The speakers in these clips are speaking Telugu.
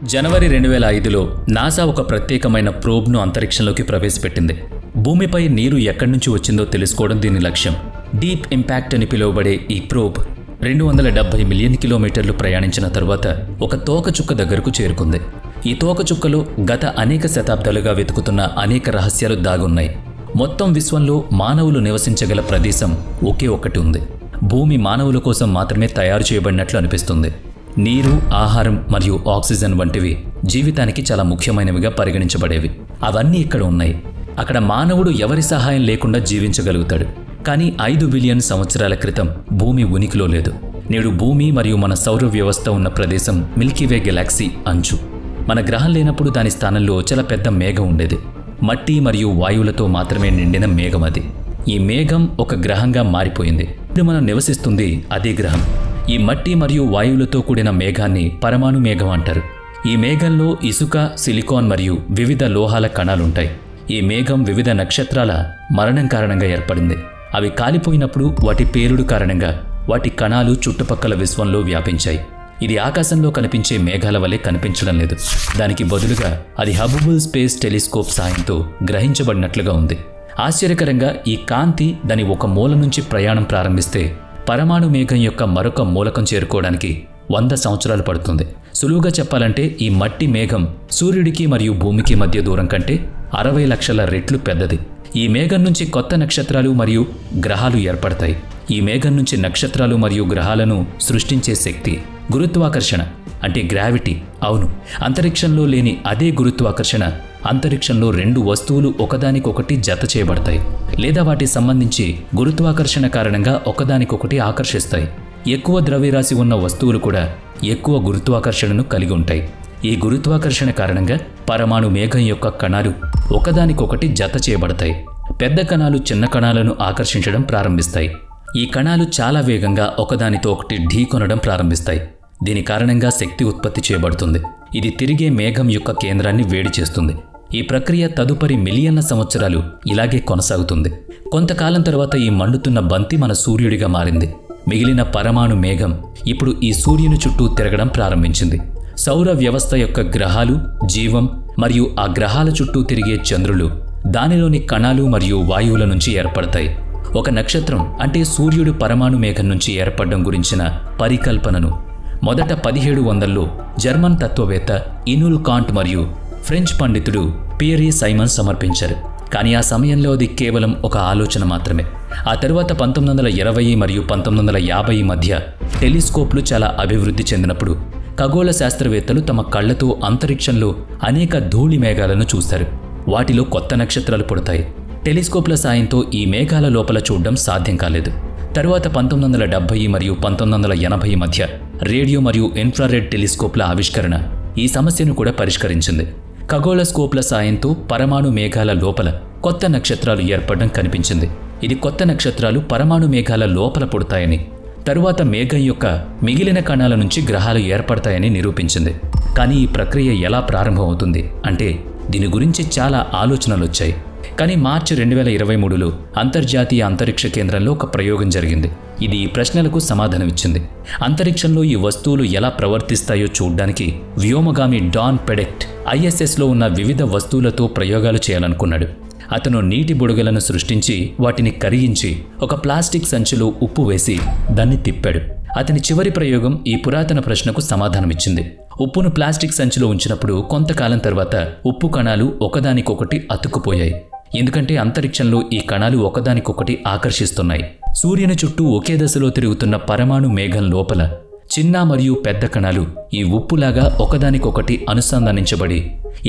జనవరి 2005లో నాసా ఒక ప్రత్యేకమైన ప్రోబ్ను అంతరిక్షంలోకి ప్రవేశపెట్టింది. భూమిపై నీరు ఎక్కడి నుంచి వచ్చిందో తెలుసుకోవడం దీని లక్ష్యం. డీప్ ఇంపాక్ట్ అని పిలువబడే ఈ ప్రోబ్ 270 మిలియన్ కిలోమీటర్లు ప్రయాణించిన తరువాత ఒక తోకచుక్క దగ్గరకు చేరుకుంది. ఈ తోకచుక్కలో గత అనేక శతాబ్దాలుగా వెతుకుతున్న అనేక రహస్యాలు దాగున్నాయి. మొత్తం విశ్వంలో మానవులు నివసించగల ప్రదేశం ఒకే ఒక్కటి ఉంది. భూమి మానవుల కోసం మాత్రమే తయారు చేయబడినట్లు అనిపిస్తుంది. నీరు, ఆహారం మరియు ఆక్సిజన్ వంటివి జీవితానికి చాలా ముఖ్యమైనవిగా పరిగణించబడేవి. అవన్నీ ఇక్కడ ఉన్నాయి. అక్కడ మానవుడు ఎవరి సహాయం లేకుండా జీవించగలుగుతాడు. కానీ 5 బిలియన్ సంవత్సరాల క్రితం భూమి ఉనికిలో లేదు. నేడు భూమి మరియు మన సౌర వ్యవస్థ ఉన్న ప్రదేశం మిల్కీవే గెలాక్సీ అంచు. మన గ్రహం లేనప్పుడు దాని స్థానంలో చాలా పెద్ద మేఘం ఉండేది. మట్టి మరియు వాయువులతో మాత్రమే నిండిన మేఘం అది. ఈ మేఘం ఒక గ్రహంగా మారిపోయింది. ఇప్పుడు మనం నివసిస్తుంది అదే గ్రహం. ఈ మట్టి మరియు వాయువులతో కూడిన మేఘాన్ని పరమాణు మేఘం అంటారు. ఈ మేఘంలో ఇసుక, సిలికాన్ మరియు వివిధ లోహాల కణాలుంటాయి. ఈ మేఘం వివిధ నక్షత్రాల మరణం కారణంగా ఏర్పడింది. అవి కాలిపోయినప్పుడు వాటి పేలుడు కారణంగా వాటి కణాలు చుట్టుపక్కల విశ్వంలో వ్యాపించాయి. ఇది ఆకాశంలో కనిపించే మేఘాల వలె కనిపించడం లేదు. దానికి బదులుగా అది హబుబుల్ స్పేస్ టెలిస్కోప్ సాయంతో గ్రహించబడినట్లుగా ఉంది. ఆశ్చర్యకరంగా ఈ కాంతి దాని ఒక మూల నుంచి ప్రయాణం ప్రారంభిస్తే పరమాణు మేఘం యొక్క మరొక మూలకం చేరుకోవడానికి 100 సంవత్సరాలు పడుతుంది. సులువుగా చెప్పాలంటే ఈ మట్టి మేఘం సూర్యుడికి మరియు భూమికి మధ్య దూరం కంటే 60 లక్షల రెట్లు పెద్దది. ఈ మేఘం నుంచి కొత్త నక్షత్రాలు మరియు గ్రహాలు ఏర్పడతాయి. ఈ మేఘం నుంచి నక్షత్రాలు మరియు గ్రహాలను సృష్టించే శక్తి గురుత్వాకర్షణ, అంటే గ్రావిటీ. అవును, అంతరిక్షంలో లేని అదే గురుత్వాకర్షణ అంతరిక్షంలో 2 వస్తువులు ఒకదానికొకటి జత చేయబడతాయి లేదా వాటి సంబంధించి గురుత్వాకర్షణ కారణంగా ఒకదానికొకటి ఆకర్షిస్తాయి. ఎక్కువ ద్రవ్యరాశి ఉన్న వస్తువులు కూడా ఎక్కువ గురుత్వాకర్షణను కలిగి ఉంటాయి. ఈ గురుత్వాకర్షణ కారణంగా పరమాణు మేఘం యొక్క కణాలు ఒకదానికొకటి జత చేయబడతాయి. పెద్ద కణాలు చిన్న కణాలను ఆకర్షించడం ప్రారంభిస్తాయి. ఈ కణాలు చాలా వేగంగా ఒకదానితో ఒకటి ఢీకొనడం ప్రారంభిస్తాయి. దీని కారణంగా శక్తి ఉత్పత్తి చేయబడుతుంది. ఇది తిరిగే మేఘం యొక్క కేంద్రాన్ని వేడి చేస్తుంది. ఈ ప్రక్రియ తదుపరి మిలియన్ల సంవత్సరాలు ఇలాగే కొనసాగుతుంది. కొంతకాలం తర్వాత ఈ మండుతున్న బంతి మన సూర్యుడిగా మారింది. మిగిలిన పరమాణు మేఘం ఇప్పుడు ఈ సూర్యుని చుట్టూ తిరగడం ప్రారంభించింది. సౌర వ్యవస్థ యొక్క గ్రహాలు, జీవం మరియు ఆ గ్రహాల చుట్టూ తిరిగే చంద్రులు దానిలోని కణాలు మరియు వాయువుల నుంచి ఏర్పడతాయి. ఒక నక్షత్రం అంటే సూర్యుడు పరమాణు మేఘం నుంచి ఏర్పడడం గురించిన పరికల్పనను మొదట 1700లో జర్మన్ తత్వవేత్త ఇనుల్ కాంట్ మరియు ఫ్రెంచ్ పండితుడు పియరీ సైమన్ సమర్పించారు. కానీ ఆ సమయంలో అది కేవలం ఒక ఆలోచన మాత్రమే. ఆ తరువాత 1920 మరియు 1950 మధ్య టెలిస్కోప్లు చాలా అభివృద్ధి చెందినప్పుడు ఖగోళ శాస్త్రవేత్తలు తమ కళ్లతో అంతరిక్షంలో అనేక ధూళి మేఘాలను చూశారు. వాటిలో కొత్త నక్షత్రాలు పుడతాయి. టెలిస్కోప్ల సాయంతో ఈ మేఘాల లోపల చూడడం సాధ్యం కాలేదు. తరువాత 1970 మరియు 1980 మధ్య రేడియో మరియు ఇన్ఫ్రారెడ్ టెలిస్కోప్ల ఆవిష్కరణ ఈ సమస్యను కూడా పరిష్కరించింది. ఖగోళ స్కోప్ల సాయంతో పరమాణు మేఘాల లోపల కొత్త నక్షత్రాలు ఏర్పడడం కనిపించింది. ఇది కొత్త నక్షత్రాలు పరమాణు మేఘాల లోపల పుడతాయని, తరువాత మేఘం యొక్క మిగిలిన కణాల నుంచి గ్రహాలు ఏర్పడతాయని నిరూపించింది. కానీ ఈ ప్రక్రియ ఎలా ప్రారంభమవుతుంది అంటే దీని గురించి చాలా ఆలోచనలు వచ్చాయి. కానీ మార్చి 2023లో అంతర్జాతీయ అంతరిక్ష కేంద్రంలో ఒక ప్రయోగం జరిగింది. ఇది ఈ ప్రశ్నలకు సమాధానమిచ్చింది. అంతరిక్షంలో ఈ వస్తువులు ఎలా ప్రవర్తిస్తాయో చూడ్డానికి వ్యోమగామి డాన్ పెడెక్ట్ ISSలో ఉన్న వివిధ వస్తువులతో ప్రయోగాలు చేయాలనుకున్నాడు. అతను నీటి బుడగలను సృష్టించి వాటిని కరిగించి ఒక ప్లాస్టిక్ సంచిలో ఉప్పు వేసి దాన్ని తిప్పాడు. అతని చివరి ప్రయోగం ఈ పురాతన ప్రశ్నకు సమాధానమిచ్చింది. ఉప్పును ప్లాస్టిక్ సంచిలో ఉంచినప్పుడు కొంతకాలం తర్వాత ఉప్పు కణాలు ఒకదానికొకటి అతుక్కుపోయాయి. ఎందుకంటే అంతరిక్షంలో ఈ కణాలు ఒకదానికొకటి ఆకర్షిస్తున్నాయి. సూర్యుని చుట్టూ ఒకే దశలో తిరుగుతున్న పరమాణు మేఘం లోపల చిన్న మరియు పెద్ద కణాలు ఈ ఉప్పులాగా ఒకదానికొకటి అనుసంధానించబడి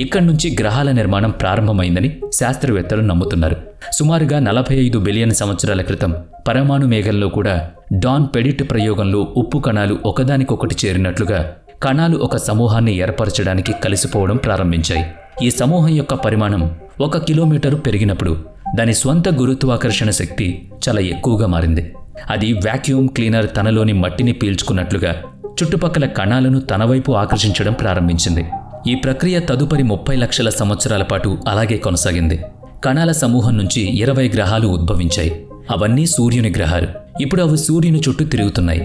ఇక్కడి నుంచి గ్రహాల నిర్మాణం ప్రారంభమైందని శాస్త్రవేత్తలు నమ్ముతున్నారు. సుమారుగా 45 బిలియన్ సంవత్సరాల క్రితం పరమాణు మేఘంలో కూడా డాన్ పెడిట్ ప్రయోగంలో ఉప్పు కణాలు ఒకదానికొకటి చేరినట్లుగా కణాలు ఒక సమూహాన్ని ఏర్పరచడానికి కలిసిపోవడం ప్రారంభించాయి. ఈ సమూహం యొక్క పరిమాణం 1 కిలోమీటరు పెరిగినప్పుడు దాని స్వంత గురుత్వాకర్షణ శక్తి చాలా ఎక్కువగా మారింది. అది వాక్యూమ్ క్లీనర్ తనలోని మట్టిని పీల్చుకున్నట్లుగా చుట్టుపక్కల కణాలను తన వైపు ఆకర్షించడం ప్రారంభించింది. ఈ ప్రక్రియ తదుపరి 30 లక్షల సంవత్సరాల పాటు అలాగే కొనసాగింది. కణాల సమూహం నుంచి 20 గ్రహాలు ఉద్భవించాయి. అవన్నీ సూర్యుని గ్రహాలు. ఇప్పుడు అవి సూర్యుని చుట్టూ తిరుగుతున్నాయి.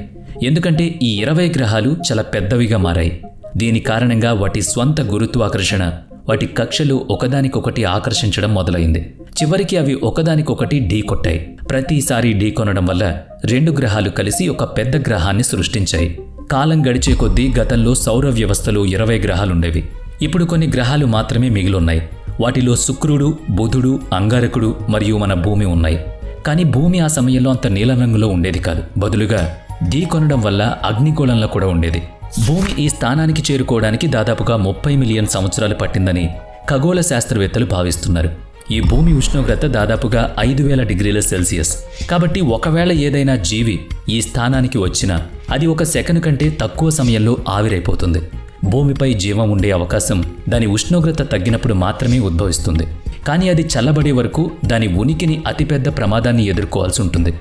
ఎందుకంటే ఈ 20 గ్రహాలు చాలా పెద్దవిగా మారాయి. దీని కారణంగా వాటి స్వంత గురుత్వాకర్షణ వాటి కక్షలు ఒకదానికొకటి ఆకర్షించడం మొదలైంది. చివరికి అవి ఒకదానికొకటి ఢీకొట్టాయి. ప్రతిసారి ఢీకొనడం వల్ల 2 గ్రహాలు కలిసి ఒక పెద్ద గ్రహాన్ని సృష్టించాయి. కాలం గడిచే కొద్దీ గతంలో సౌర వ్యవస్థలో 20 గ్రహాలుండేవి. ఇప్పుడు కొన్ని గ్రహాలు మాత్రమే మిగిలున్నాయి. వాటిలో శుక్రుడు, బుధుడు, అంగారకుడు మరియు మన భూమి ఉన్నాయి. కానీ భూమి ఆ సమయంలో అంత నీలం రంగులో ఉండేది కాదు. బదులుగా ఢీకొనడం వల్ల అగ్నిగోళంలో కూడా ఉండేది. భూమి ఈ స్థానానికి చేరుకోవడానికి దాదాపుగా 30 మిలియన్ సంవత్సరాలు పట్టిందని ఖగోళ శాస్త్రవేత్తలు భావిస్తున్నారు. ఈ భూమి ఉష్ణోగ్రత దాదాపుగా 5000 డిగ్రీల సెల్సియస్. కాబట్టి ఒకవేళ ఏదైనా జీవి ఈ స్థానానికి వచ్చినా అది 1 సెకను కంటే తక్కువ సమయంలో ఆవిరైపోతుంది. భూమిపై జీవం ఉండే అవకాశం దాని ఉష్ణోగ్రత తగ్గినప్పుడు మాత్రమే ఉద్భవిస్తుంది. కానీ అది చల్లబడే వరకు దాని ఉనికిని అతిపెద్ద ప్రమాదాన్ని ఎదుర్కోవాల్సి ఉంటుంది.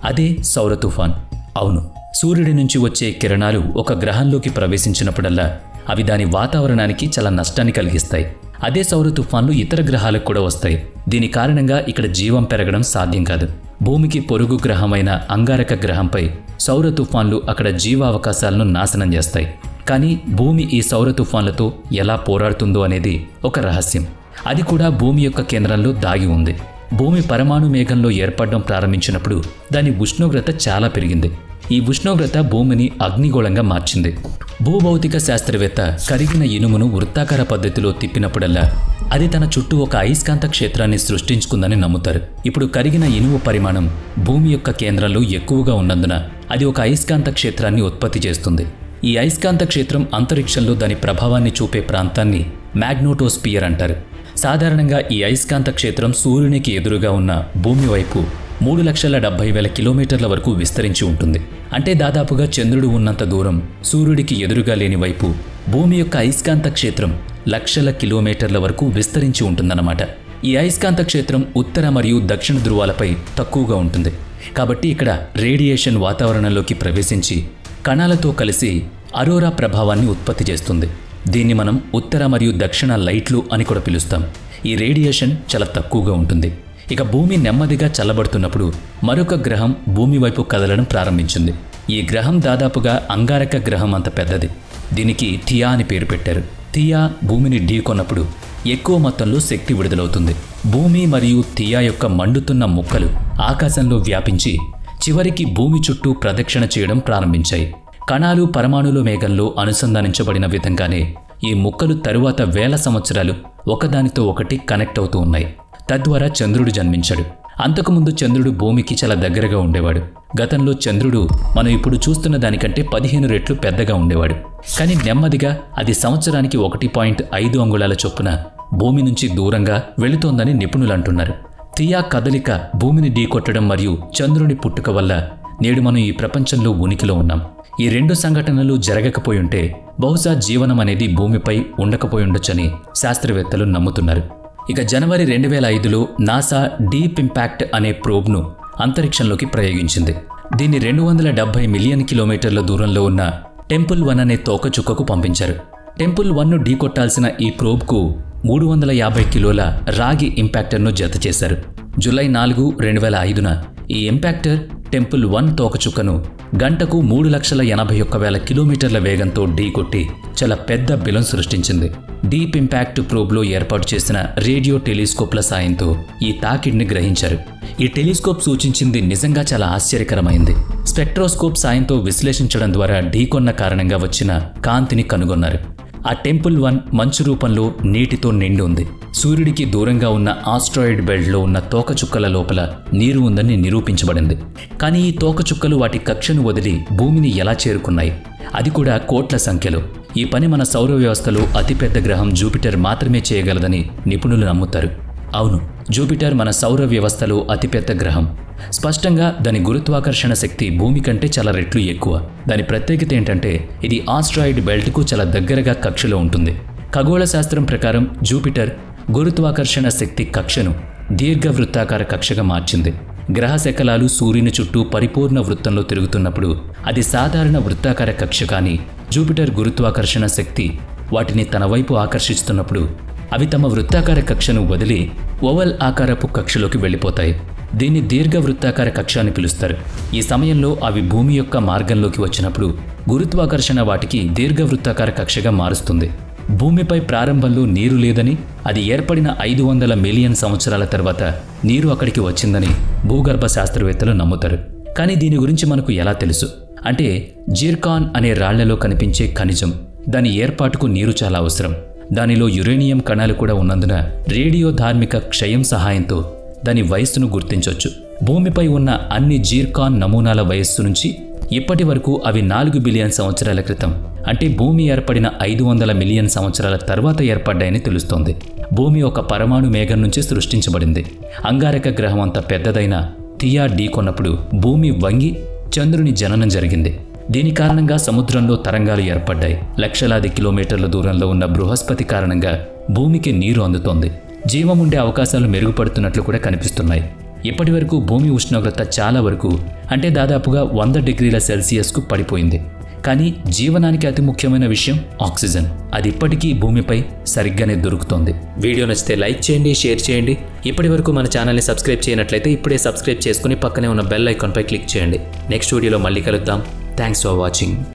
అదే సౌర తుఫాన్. అవును, సూర్యుడి నుంచి వచ్చే కిరణాలు ఒక గ్రహంలోకి ప్రవేశించినప్పుడల్లా అవి దాని వాతావరణానికి చాలా నష్టాన్ని కలిగిస్తాయి. అదే సౌర తుఫాన్లు ఇతర గ్రహాలకు కూడా వస్తాయి. దీని కారణంగా ఇక్కడ జీవం పెరగడం సాధ్యం కాదు. భూమికి పొరుగు గ్రహమైన అంగారక గ్రహంపై సౌర తుఫాన్లు అక్కడ జీవావకాశాలను నాశనం చేస్తాయి. కానీ భూమి ఈ సౌర తుఫాన్లతో ఎలా పోరాడుతుందో అనేది ఒక రహస్యం. అది కూడా భూమి యొక్క కేంద్రంలో దాగి ఉంది. భూమి పరమాణు మేఘంలో ఏర్పడడం ప్రారంభించినప్పుడు దాని ఉష్ణోగ్రత చాలా పెరిగింది. ఈ ఉష్ణోగ్రత భూమిని అగ్నిగోళంగా మార్చింది. భూభౌతిక శాస్త్రవేత్త కరిగిన ఇనుమును వృత్తాకార పద్ధతిలో తిప్పినప్పుడల్లా అది తన చుట్టూ ఒక అయస్కాంత క్షేత్రాన్ని సృష్టించుకుందని నమ్ముతారు. ఇప్పుడు కరిగిన ఇనుము పరిమాణం భూమి యొక్క కేంద్రంలో ఎక్కువగా ఉన్నందున అది ఒక అయస్కాంత క్షేత్రాన్ని ఉత్పత్తి చేస్తుంది. ఈ అయస్కాంత క్షేత్రం అంతరిక్షంలో దాని ప్రభావాన్ని చూపే ప్రాంతాన్ని మ్యాగ్నోటోస్పియర్ అంటారు. సాధారణంగా ఈ అయస్కాంత క్షేత్రం సూర్యునికి ఎదురుగా ఉన్న భూమి వైపు 3,70,000 కిలోమీటర్ల వరకు విస్తరించి ఉంటుంది. అంటే దాదాపుగా చంద్రుడు ఉన్నంత దూరం సూర్యుడికి ఎదురుగా లేని వైపు భూమి యొక్క అయస్కాంత క్షేత్రం లక్షల కిలోమీటర్ల వరకు విస్తరించి ఉంటుందన్నమాట. ఈ అయస్కాంత క్షేత్రం ఉత్తర మరియు దక్షిణ ధృవాలపై తక్కువగా ఉంటుంది. కాబట్టి ఇక్కడ రేడియేషన్ వాతావరణంలోకి ప్రవేశించి కణాలతో కలిసి అరోరా ప్రభావాన్ని ఉత్పత్తి చేస్తుంది. దీన్ని మనం ఉత్తర మరియు దక్షిణ లైట్లు అని కూడా పిలుస్తాం. ఈ రేడియేషన్ చాలా తక్కువగా ఉంటుంది. ఇక భూమి నెమ్మదిగా చల్లబడుతున్నప్పుడు మరొక గ్రహం భూమి వైపు కదలడం ప్రారంభించింది. ఈ గ్రహం దాదాపుగా అంగారక గ్రహం అంత పెద్దది. దీనికి థియా అని పేరు పెట్టారు. థియా భూమిని ఢీకొన్నప్పుడు ఎక్కువ మొత్తంలో శక్తి విడుదలవుతుంది. భూమి మరియు థియా యొక్క మండుతున్న ముక్కలు ఆకాశంలో వ్యాపించి చివరికి భూమి చుట్టూ ప్రదక్షిణ చేయడం ప్రారంభించాయి. కణాలు పరమాణుల మేఘంలో అనుసంధానించబడిన విధంగానే ఈ ముక్కలు తరువాత 1000 సంవత్సరాలు ఒకదానితో ఒకటి కనెక్ట్ అవుతూ ఉన్నాయి. తద్వారా చంద్రుడు జన్మించాడు. అంతకుముందు చంద్రుడు భూమికి చాలా దగ్గరగా ఉండేవాడు. గతంలో చంద్రుడు మనం ఇప్పుడు చూస్తున్న దానికంటే 15 రెట్లు పెద్దగా ఉండేవాడు. కానీ నెమ్మదిగా అది సంవత్సరానికి 1.5 అంగుళాల చొప్పున భూమి నుంచి దూరంగా వెళుతోందని నిపుణులు అంటున్నారు. థియా కదలిక భూమిని ఢీకొట్టడం మరియు చంద్రుని పుట్టుక వల్ల నేడు మనం ఈ ప్రపంచంలో ఉనికిలో ఉన్నాం. ఈ 2 సంఘటనలు జరగకపోయుంటే బహుశా జీవనం అనేది భూమిపై ఉండకపోయుండొచ్చని శాస్త్రవేత్తలు నమ్ముతున్నారు. ఇక జనవరి 2005లో నాసా డీప్ ఇంపాక్ట్ అనే ప్రోబ్ను అంతరిక్షంలోకి ప్రయోగించింది. దీన్ని 270 మిలియన్ కిలోమీటర్ల దూరంలో ఉన్న టెంపుల్ 1 అనే తోకచుక్కకు పంపించారు. టెంపుల్ 1ను ఢీకొట్టాల్సిన ఈ ప్రోబ్కు 350 కిలోల రాగి ఇంపాక్టర్ను జత చేశారు. జూలై 4, 2005న ఈ ఇంపాక్టర్ టెంపుల్ 1 తోకచుక్కను గంటకు 3,81,000 కిలోమీటర్ల వేగంతో ఢీకొట్టి చాలా పెద్ద బిలం సృష్టించింది. డీప్ ఇంపాక్ట్ ప్రోబ్లో ఏర్పాటు చేసిన రేడియో టెలిస్కోప్ల సాయంతో ఈ తాకిడిని గ్రహించారు. ఈ టెలిస్కోప్ సూచించింది నిజంగా చాలా ఆశ్చర్యకరమైంది. స్పెక్ట్రోస్కోప్ సాయంతో విశ్లేషించడం ద్వారా ఢీకొన్న కారణంగా వచ్చిన కాంతిని కనుగొన్నారు. ఆ టెంపుల్ 1 మంచు రూపంలో నీటితో నిండి ఉంది. సూర్యుడికి దూరంగా ఉన్న ఆస్ట్రాయిడ్ బెల్ట్లో ఉన్న తోకచుక్కల లోపల నీరు ఉందని నిరూపించబడింది. కానీ ఈ తోకచుక్కలు వాటి కక్షను వదిలి భూమిని ఎలా చేరుకున్నాయి? అది కూడా కోట్ల సంఖ్యలో. ఈ పని మన సౌర వ్యవస్థలో అతిపెద్ద గ్రహం జూపిటర్ మాత్రమే చేయగలదని నిపుణులు నమ్ముతారు. అవును, జూపిటర్ మన సౌర వ్యవస్థలో అతిపెద్ద గ్రహం. స్పష్టంగా దాని గురుత్వాకర్షణ శక్తి భూమి కంటే చాలా రెట్లు ఎక్కువ. దాని ప్రత్యేకత ఏంటంటే ఇది ఆస్ట్రాయిడ్ బెల్ట్కు చాలా దగ్గరగా కక్షలో ఉంటుంది. ఖగోళ శాస్త్రం ప్రకారం జూపిటర్ గురుత్వాకర్షణ శక్తి కక్షను దీర్ఘవృత్తాకార కక్షగా మార్చింది. గ్రహ శకలాలు సూర్యుని చుట్టూ పరిపూర్ణ వృత్తంలో తిరుగుతున్నప్పుడు అది సాధారణ వృత్తాకార కక్ష. కానీ జూపిటర్ గురుత్వాకర్షణ శక్తి వాటిని తన వైపు ఆకర్షిస్తున్నప్పుడు అవి తమ వృత్తాకార కక్షను వదిలి ఓవల్ ఆకారపు కక్షలోకి వెళ్ళిపోతాయి. దీన్ని దీర్ఘవృత్తాకార కక్ష అని పిలుస్తారు. ఈ సమయంలో అవి భూమి యొక్క మార్గంలోకి వచ్చినప్పుడు గురుత్వాకర్షణ వాటికి దీర్ఘవృత్తాకార కక్షగా మారుస్తుంది. భూమిపై ప్రారంభంలో నీరు లేదని, అది ఏర్పడిన 500 మిలియన్ సంవత్సరాల తర్వాత నీరు అక్కడికి వచ్చిందని భూగర్భ శాస్త్రవేత్తలు నమ్ముతారు. కానీ దీని గురించి మనకు ఎలా తెలుసు అంటే, జిర్కాన్ అనే రాళ్లలో కనిపించే ఖనిజం, దాని ఏర్పాటుకు నీరు చాలా అవసరం. దానిలో యురేనియం కణాలు కూడా ఉన్నందున రేడియో ధార్మిక క్షయం సహాయంతో దాని వయస్సును గుర్తించవచ్చు. భూమిపై ఉన్న అన్ని జిర్కాన్ నమూనాల వయస్సు నుంచి ఇప్పటి వరకు అవి 4 బిలియన్ సంవత్సరాల క్రితం, అంటే భూమి ఏర్పడిన 500 మిలియన్ సంవత్సరాల తర్వాత ఏర్పడ్డాయని తెలుస్తోంది. భూమి ఒక పరమాణు మేఘం నుంచి సృష్టించబడింది. అంగారక గ్రహం అంత పెద్దదైన థియా ఢీకొన్నప్పుడు భూమి వంగి చంద్రుని జననం జరిగింది. దీని కారణంగా సముద్రంలో తరంగాలు ఏర్పడ్డాయి. లక్షలాది కిలోమీటర్ల దూరంలో ఉన్న బృహస్పతి కారణంగా భూమికి నీరు అందుతోంది. జీవం ఉండే అవకాశాలు మెరుగుపడుతున్నట్లు కూడా కనిపిస్తున్నాయి. ఇప్పటి వరకు భూమి ఉష్ణోగ్రత చాలా వరకు, అంటే దాదాపుగా 100 డిగ్రీల సెల్సియస్కు పడిపోయింది. కానీ జీవనానికి అతి ముఖ్యమైన విషయం ఆక్సిజన్. అది ఇప్పటికీ భూమిపై సరిగ్గానే దొరుకుతోంది. వీడియో నచ్చితే లైక్ చేయండి, షేర్ చేయండి. ఇప్పటి వరకు మన ఛానల్ని సబ్స్క్రైబ్ చేయనట్లయితే ఇప్పుడే సబ్స్క్రైబ్ చేసుకుని పక్కనే ఉన్న బెల్ ఐకాన్పై క్లిక్ చేయండి. నెక్స్ట్ వీడియోలో మళ్ళీ కలుద్దాం. Thanks for watching.